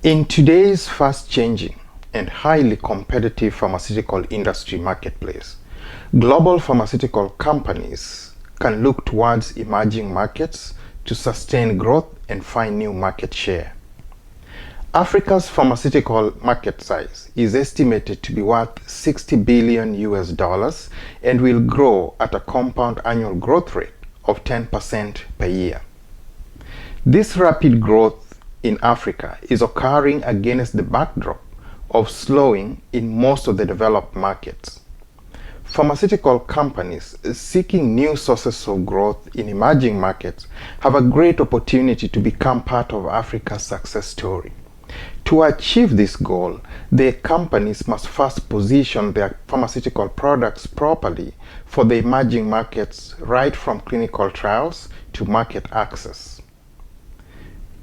In today's fast-changing and highly competitive pharmaceutical industry marketplace, global pharmaceutical companies can look towards emerging markets to sustain growth and find new market share. Africa's pharmaceutical market size is estimated to be worth 60 billion US dollars and will grow at a compound annual growth rate of 10% per year. This rapid growth in Africa is occurring against the backdrop of slowing in most of the developed markets. Pharmaceutical companies seeking new sources of growth in emerging markets have a great opportunity to become part of Africa's success story. To achieve this goal, the companies must first position their pharmaceutical products properly for the emerging markets, right from clinical trials to market access.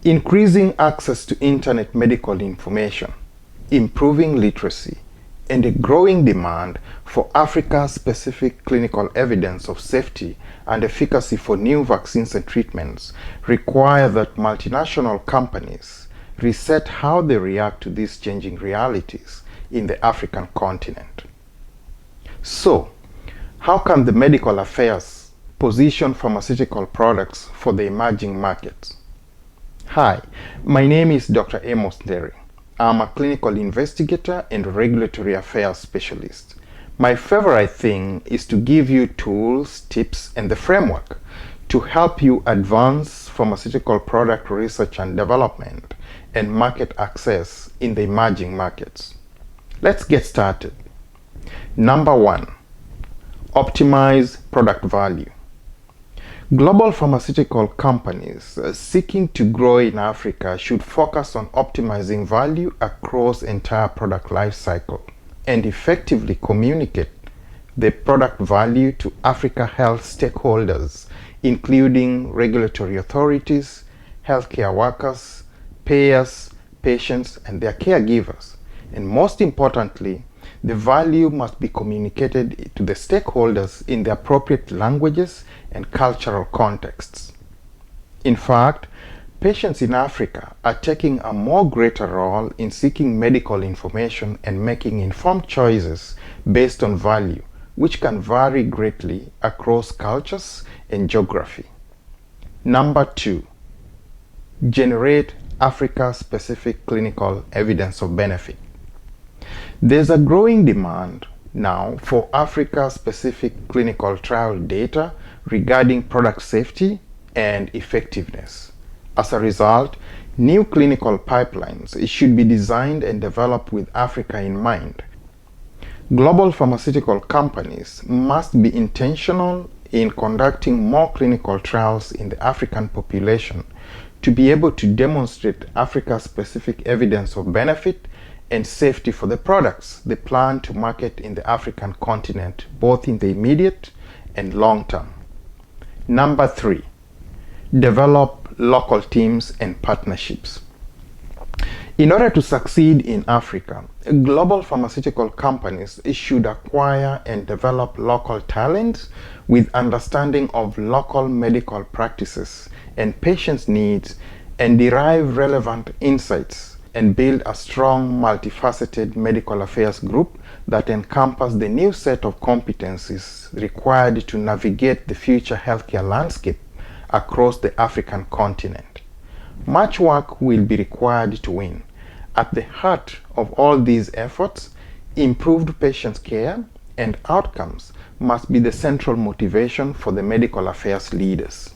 Increasing access to internet medical information, improving literacy, and a growing demand for Africa-specific clinical evidence of safety and efficacy for new vaccines and treatments require that multinational companies reset how they react to these changing realities in the African continent. So, how can the medical affairs position pharmaceutical products for the emerging markets? Hi, my name is Dr. Amos Nderi. I'm a clinical investigator and regulatory affairs specialist. My favorite thing is to give you tools, tips, and the framework to help you advance pharmaceutical product research and development and market access in the emerging markets. Let's get started. Number 1, optimize product value. Global pharmaceutical companies seeking to grow in Africa should focus on optimizing value across the entire product life cycle and effectively communicate the product value to Africa health stakeholders, including regulatory authorities, healthcare workers, payers, patients, and their caregivers. And most importantly, the value must be communicated to the stakeholders in the appropriate languages and cultural contexts. In fact, patients in Africa are taking a more greater role in seeking medical information and making informed choices based on value, which can vary greatly across cultures and geography. Number 2, generate Africa-specific clinical evidence of benefit. There's a growing demand now for Africa-specific clinical trial data regarding product safety and effectiveness. As a result, new clinical pipelines should be designed and developed with Africa in mind. Global pharmaceutical companies must be intentional in conducting more clinical trials in the African population to be able to demonstrate Africa-specific evidence of benefit and safety for the products they plan to market in the African continent, both in the immediate and long term. Number 3, develop local teams and partnerships. In order to succeed in Africa, global pharmaceutical companies should acquire and develop local talent with understanding of local medical practices and patients' needs and derive relevant insights and build a strong, multifaceted medical affairs group that encompasses the new set of competencies required to navigate the future healthcare landscape across the African continent. Much work will be required to win. At the heart of all these efforts, improved patient care and outcomes must be the central motivation for the medical affairs leaders.